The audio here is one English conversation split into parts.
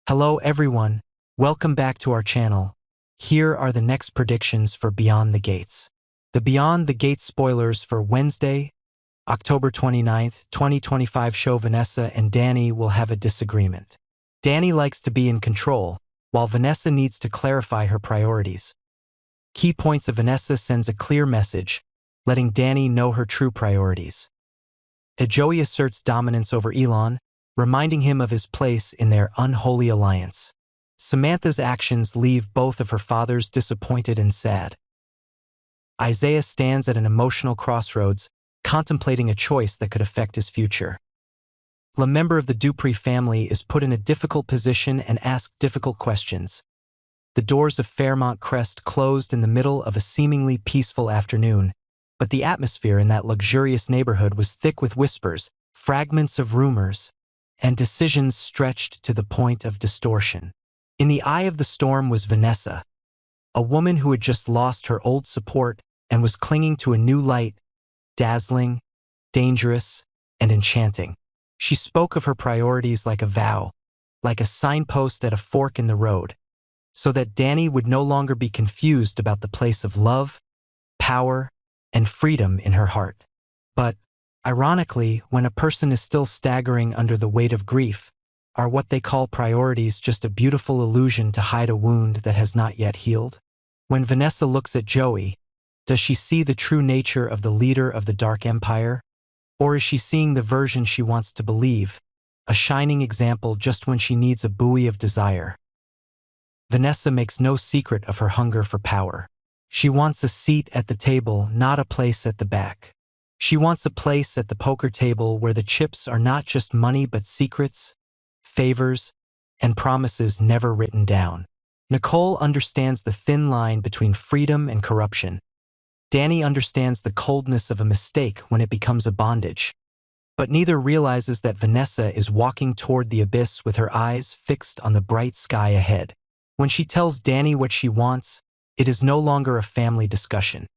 Hello everyone, welcome back to our channel. Here are the next predictions for Beyond the Gates. The Beyond the Gates spoilers for Wednesday, October 29th, 2025 show Vanessa and Danny will have a disagreement. Danny likes to be in control, while Vanessa needs to clarify her priorities. Key points of Vanessa sends a clear message, letting Danny know her true priorities. Joey asserts dominance over Elon, reminding him of his place in their unholy alliance. Samantha's actions leave both of her fathers disappointed and sad. Isaiah stands at an emotional crossroads, contemplating a choice that could affect his future. A member of the Dupree family is put in a difficult position and asked difficult questions. The doors of Fairmont Crest closed in the middle of a seemingly peaceful afternoon, but the atmosphere in that luxurious neighborhood was thick with whispers, fragments of rumors, and decisions stretched to the point of distortion. In the eye of the storm was Vanessa, a woman who had just lost her old support and was clinging to a new light, dazzling, dangerous, and enchanting. She spoke of her priorities like a vow, like a signpost at a fork in the road, so that Danny would no longer be confused about the place of love, power, and freedom in her heart. But, ironically, when a person is still staggering under the weight of grief, are what they call priorities just a beautiful illusion to hide a wound that has not yet healed? When Vanessa looks at Joey, does she see the true nature of the leader of the Dark Empire? Or is she seeing the version she wants to believe, a shining example just when she needs a buoy of desire? Vanessa makes no secret of her hunger for power. She wants a seat at the table, not a place at the back. She wants a place at the poker table where the chips are not just money but secrets, favors, and promises never written down. Nicole understands the thin line between freedom and corruption. Danny understands the coldness of a mistake when it becomes a bondage. But neither realizes that Vanessa is walking toward the abyss with her eyes fixed on the bright sky ahead. When she tells Danny what she wants, it is no longer a family discussion.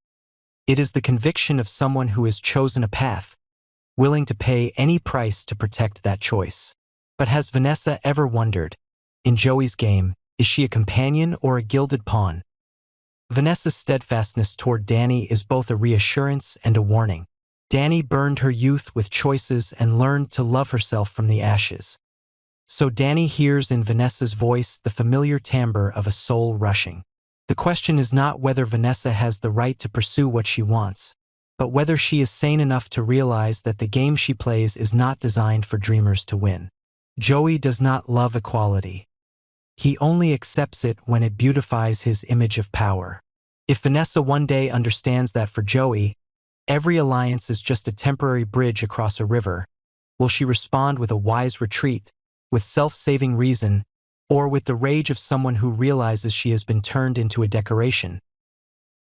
It is the conviction of someone who has chosen a path, willing to pay any price to protect that choice. But has Vanessa ever wondered, in Joey's game, is she a companion or a gilded pawn? Vanessa's steadfastness toward Danny is both a reassurance and a warning. Danny burned her youth with choices and learned to love herself from the ashes. So Danny hears in Vanessa's voice the familiar timbre of a soul rushing. The question is not whether Vanessa has the right to pursue what she wants, but whether she is sane enough to realize that the game she plays is not designed for dreamers to win. Joey does not love equality. He only accepts it when it beautifies his image of power. If Vanessa one day understands that for Joey, every alliance is just a temporary bridge across a river, will she respond with a wise retreat, with self-saving reason, or with the rage of someone who realizes she has been turned into a decoration?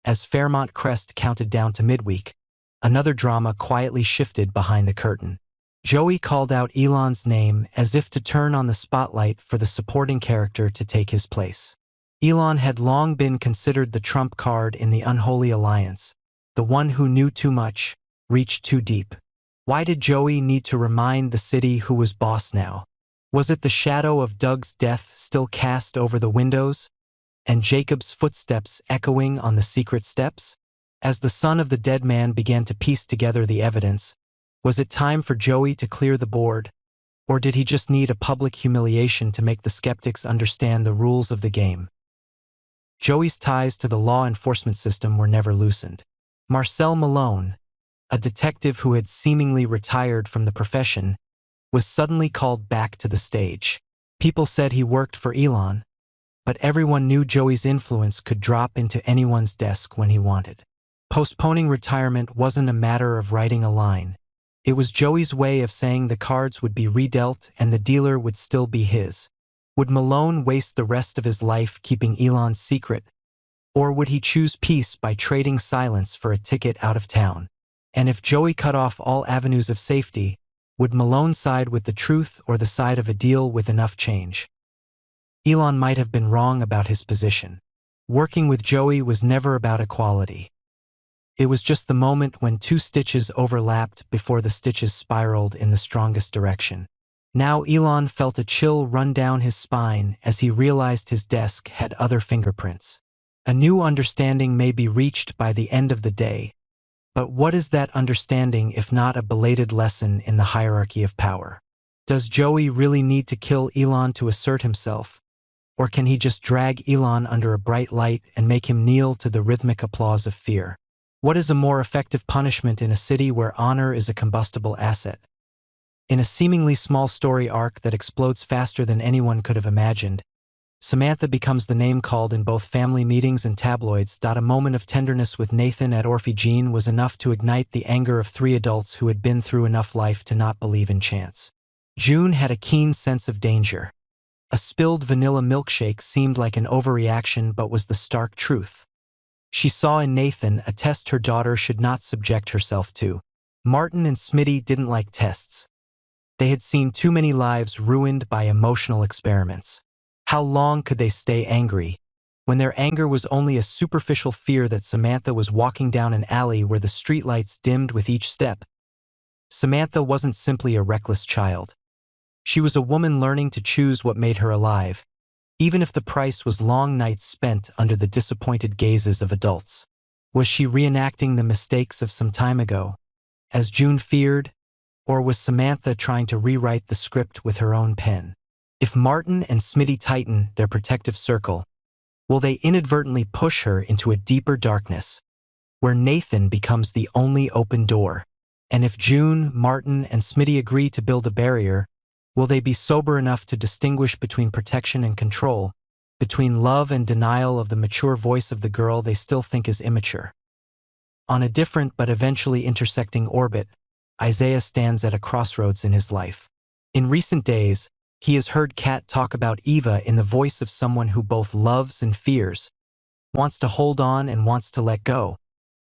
As Fairmont Crest counted down to midweek, another drama quietly shifted behind the curtain. Joey called out Elon's name as if to turn on the spotlight for the supporting character to take his place. Elon had long been considered the trump card in the unholy alliance, the one who knew too much, reached too deep. Why did Joey need to remind the city who was boss now? Was it the shadow of Doug's death still cast over the windows, and Jacob's footsteps echoing on the secret steps? As the son of the dead man began to piece together the evidence, was it time for Joey to clear the board, or did he just need a public humiliation to make the skeptics understand the rules of the game? Joey's ties to the law enforcement system were never loosened. Marcel Malone, a detective who had seemingly retired from the profession, was suddenly called back to the stage. People said he worked for Elon, but everyone knew Joey's influence could drop into anyone's desk when he wanted. Postponing retirement wasn't a matter of writing a line. It was Joey's way of saying the cards would be redealt and the dealer would still be his. Would Malone waste the rest of his life keeping Elon's secret, or would he choose peace by trading silence for a ticket out of town? And if Joey cut off all avenues of safety, would Malone side with the truth or the side of a deal with enough change? Elon might have been wrong about his position. Working with Joey was never about equality. It was just the moment when two stitches overlapped before the stitches spiraled in the strongest direction. Now Elon felt a chill run down his spine as he realized his desk had other fingerprints. A new understanding may be reached by the end of the day, but what is that understanding if not a belated lesson in the hierarchy of power? Does Joey really need to kill Elon to assert himself? Or can he just drag Elon under a bright light and make him kneel to the rhythmic applause of fear? What is a more effective punishment in a city where honor is a combustible asset? In a seemingly small story arc that explodes faster than anyone could have imagined, Samantha becomes the name called in both family meetings and tabloids. A moment of tenderness with Nathan at Orphe Jean was enough to ignite the anger of three adults who had been through enough life to not believe in chance. June had a keen sense of danger. A spilled vanilla milkshake seemed like an overreaction but was the stark truth. She saw in Nathan a test her daughter should not subject herself to. Martin and Smitty didn't like tests. They had seen too many lives ruined by emotional experiments. How long could they stay angry, when their anger was only a superficial fear that Samantha was walking down an alley where the streetlights dimmed with each step? Samantha wasn't simply a reckless child. She was a woman learning to choose what made her alive, even if the price was long nights spent under the disappointed gazes of adults. Was she reenacting the mistakes of some time ago, as June feared, or was Samantha trying to rewrite the script with her own pen? If Martin and Smitty tighten their protective circle, will they inadvertently push her into a deeper darkness, where Nathan becomes the only open door? And if June, Martin, and Smitty agree to build a barrier, will they be sober enough to distinguish between protection and control, between love and denial of the mature voice of the girl they still think is immature? On a different but eventually intersecting orbit, Isaiah stands at a crossroads in his life. In recent days, he has heard Kat talk about Eva in the voice of someone who both loves and fears, wants to hold on and wants to let go.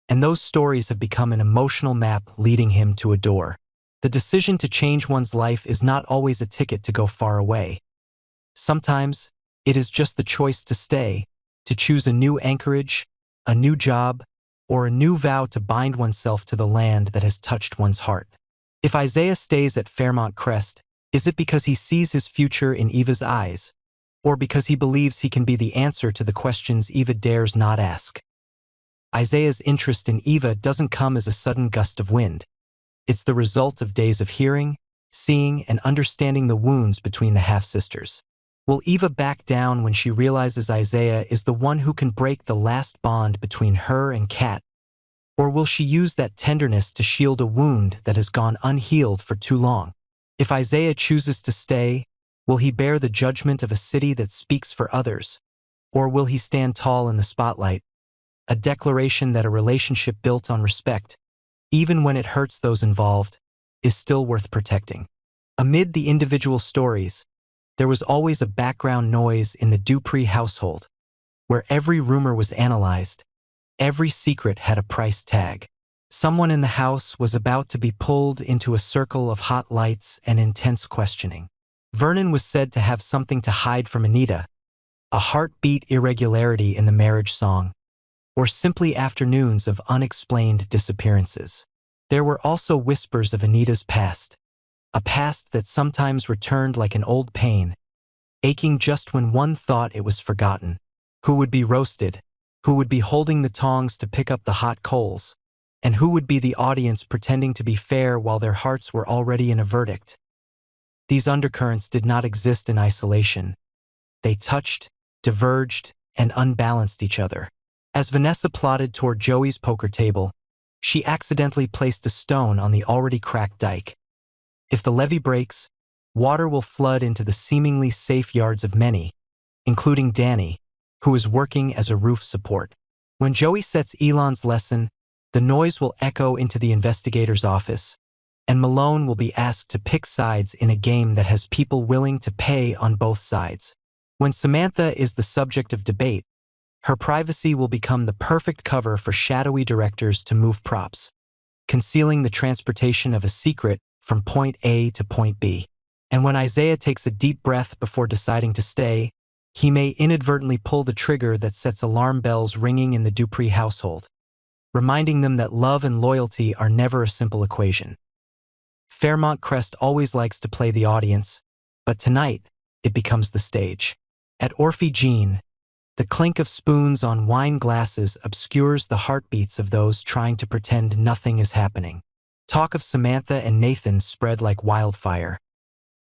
And those stories have become an emotional map leading him to a door. The decision to change one's life is not always a ticket to go far away. Sometimes, it is just the choice to stay, to choose a new anchorage, a new job, or a new vow to bind oneself to the land that has touched one's heart. If Isaiah stays at Fairmont Crest, is it because he sees his future in Eva's eyes, or because he believes he can be the answer to the questions Eva dares not ask? Isaiah's interest in Eva doesn't come as a sudden gust of wind. It's the result of days of hearing, seeing, and understanding the wounds between the half-sisters. Will Eva back down when she realizes Isaiah is the one who can break the last bond between her and Kat? Or will she use that tenderness to shield a wound that has gone unhealed for too long? If Isaiah chooses to stay, will he bear the judgment of a city that speaks for others? Or will he stand tall in the spotlight, a declaration that a relationship built on respect, even when it hurts those involved, is still worth protecting? Amid the individual stories, there was always a background noise in the Dupree household, where every rumor was analyzed, every secret had a price tag. Someone in the house was about to be pulled into a circle of hot lights and intense questioning. Vernon was said to have something to hide from Anita, a heartbeat irregularity in the marriage song, or simply afternoons of unexplained disappearances. There were also whispers of Anita's past, a past that sometimes returned like an old pain, aching just when one thought it was forgotten. Who would be roasted? Who would be holding the tongs to pick up the hot coals? And who would be the audience pretending to be fair while their hearts were already in a verdict? These undercurrents did not exist in isolation. They touched, diverged, and unbalanced each other. As Vanessa plodded toward Joey's poker table, she accidentally placed a stone on the already cracked dike. If the levee breaks, water will flood into the seemingly safe yards of many, including Danny, who is working as a roof support. When Joey sets Elon's lesson, the noise will echo into the investigator's office, and Malone will be asked to pick sides in a game that has people willing to pay on both sides. When Samantha is the subject of debate, her privacy will become the perfect cover for shadowy directors to move props, concealing the transportation of a secret from point A to point B. And when Isaiah takes a deep breath before deciding to stay, he may inadvertently pull the trigger that sets alarm bells ringing in the Dupree household, reminding them that love and loyalty are never a simple equation. Fairmont Crest always likes to play the audience, but tonight, it becomes the stage. At Orphe Jean, the clink of spoons on wine glasses obscures the heartbeats of those trying to pretend nothing is happening. Talk of Samantha and Nathan spread like wildfire.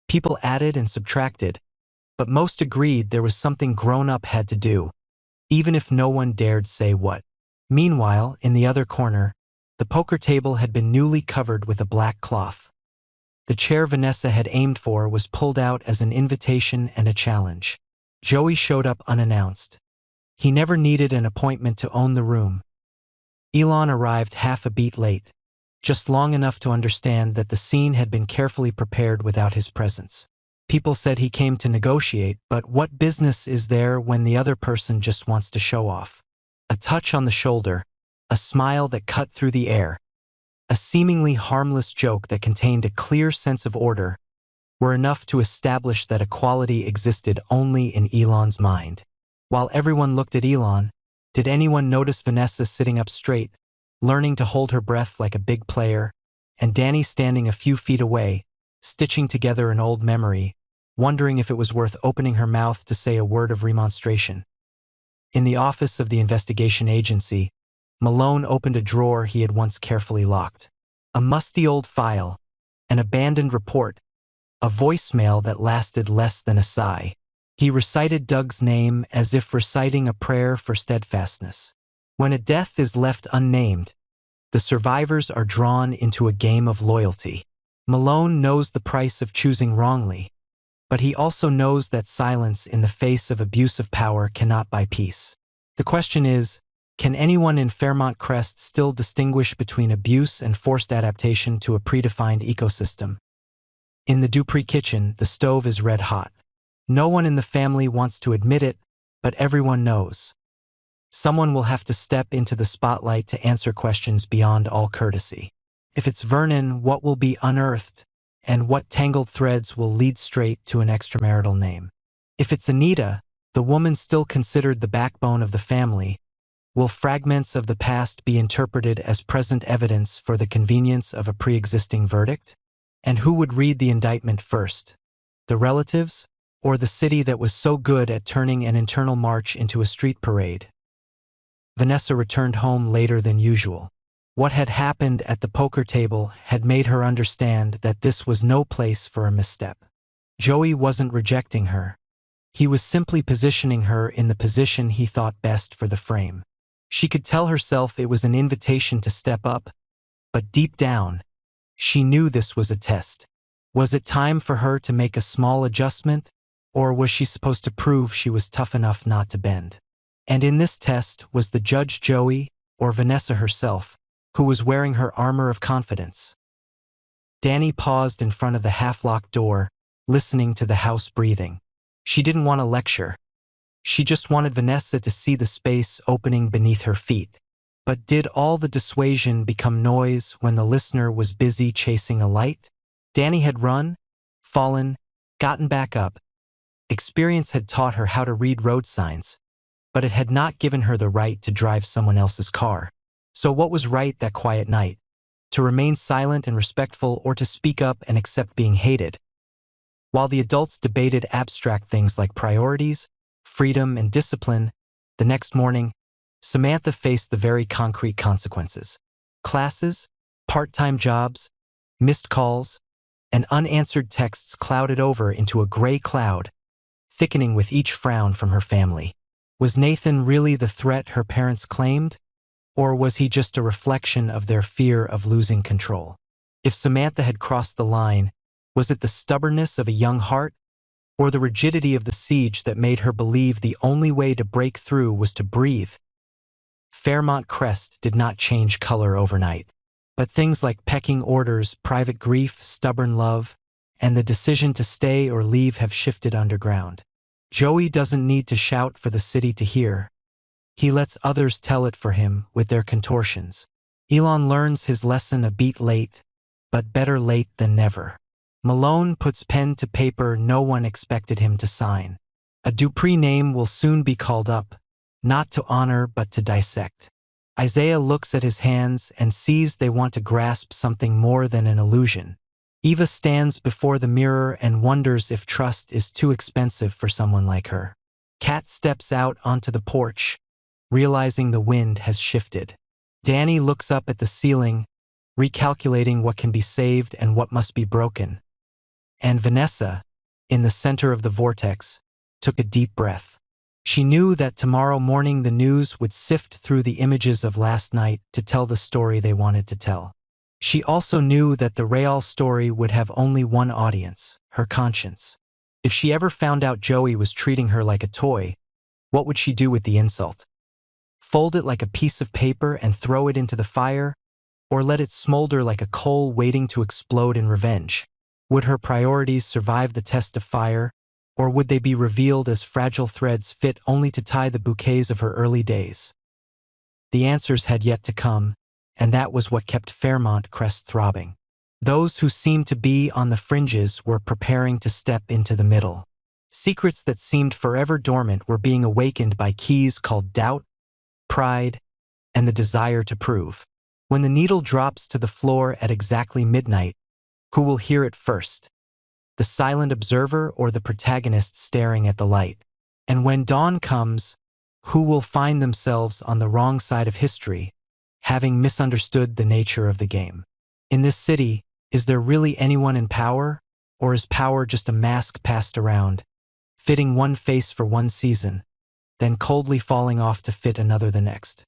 People added and subtracted, but most agreed there was something grown-up had to do, even if no one dared say what. Meanwhile, in the other corner, the poker table had been newly covered with a black cloth. The chair Vanessa had aimed for was pulled out as an invitation and a challenge. Joey showed up unannounced. He never needed an appointment to own the room. Elon arrived half a beat late, just long enough to understand that the scene had been carefully prepared without his presence. People said he came to negotiate, but what business is there when the other person just wants to show off? A touch on the shoulder, a smile that cut through the air, a seemingly harmless joke that contained a clear sense of order, were enough to establish that equality existed only in Elon's mind. While everyone looked at Elon, did anyone notice Vanessa sitting up straight, learning to hold her breath like a big player, and Danny standing a few feet away, stitching together an old memory, wondering if it was worth opening her mouth to say a word of remonstration? In the office of the investigation agency, Malone opened a drawer he had once carefully locked. A musty old file, an abandoned report, a voicemail that lasted less than a sigh. He recited Doug's name as if reciting a prayer for steadfastness. When a death is left unnamed, the survivors are drawn into a game of loyalty. Malone knows the price of choosing wrongly, but he also knows that silence in the face of abuse of power cannot buy peace. The question is, can anyone in Fairmont Crest still distinguish between abuse and forced adaptation to a predefined ecosystem? In the Dupree kitchen, the stove is red hot. No one in the family wants to admit it, but everyone knows. Someone will have to step into the spotlight to answer questions beyond all courtesy. If it's Vernon, what will be unearthed, and what tangled threads will lead straight to an extramarital name? If it's Anita, the woman still considered the backbone of the family, will fragments of the past be interpreted as present evidence for the convenience of a pre-existing verdict? And who would read the indictment first? The relatives, or the city that was so good at turning an internal march into a street parade? Vanessa returned home later than usual. What had happened at the poker table had made her understand that this was no place for a misstep. Joey wasn't rejecting her. He was simply positioning her in the position he thought best for the frame. She could tell herself it was an invitation to step up, but deep down, she knew this was a test. Was it time for her to make a small adjustment, or was she supposed to prove she was tough enough not to bend? And in this test, was the judge Joey, or Vanessa herself, who was wearing her armor of confidence? Danny paused in front of the half-locked door, listening to the house breathing. She didn't want a lecture. She just wanted Vanessa to see the space opening beneath her feet. But did all the dissuasion become noise when the listener was busy chasing a light? Danny had run, fallen, gotten back up. Experience had taught her how to read road signs, but it had not given her the right to drive someone else's car. So what was right that quiet night? To remain silent and respectful, or to speak up and accept being hated? While the adults debated abstract things like priorities, freedom, and discipline, the next morning, Samantha faced the very concrete consequences. Classes, part-time jobs, missed calls, and unanswered texts clouded over into a gray cloud, thickening with each frown from her family. Was Nathan really the threat her parents claimed? Or was he just a reflection of their fear of losing control? If Samantha had crossed the line, was it the stubbornness of a young heart, or the rigidity of the siege that made her believe the only way to break through was to breathe? Fairmont Crest did not change color overnight, but things like pecking orders, private grief, stubborn love, and the decision to stay or leave have shifted underground. Joey doesn't need to shout for the city to hear. He lets others tell it for him with their contortions. Elon learns his lesson a beat late, but better late than never. Malone puts pen to paper no one expected him to sign. A Dupree name will soon be called up, not to honor but to dissect. Isaiah looks at his hands and sees they want to grasp something more than an illusion. Eva stands before the mirror and wonders if trust is too expensive for someone like her. Kat steps out onto the porch, realizing the wind has shifted. Danny looks up at the ceiling, recalculating what can be saved and what must be broken. And Vanessa, in the center of the vortex, took a deep breath. She knew that tomorrow morning the news would sift through the images of last night to tell the story they wanted to tell. She also knew that the real story would have only one audience, her conscience. If she ever found out Joey was treating her like a toy, what would she do with the insult? Fold it like a piece of paper and throw it into the fire, or let it smolder like a coal waiting to explode in revenge? Would her priorities survive the test of fire, or would they be revealed as fragile threads fit only to tie the bouquets of her early days? The answers had yet to come, and that was what kept Fairmont Crest throbbing. Those who seemed to be on the fringes were preparing to step into the middle. Secrets that seemed forever dormant were being awakened by keys called doubt, pride, and the desire to prove. When the needle drops to the floor at exactly midnight, who will hear it first? The silent observer or the protagonist staring at the light? And when dawn comes, who will find themselves on the wrong side of history, having misunderstood the nature of the game? In this city, is there really anyone in power, or is power just a mask passed around, fitting one face for one season, then coldly falling off to fit another the next?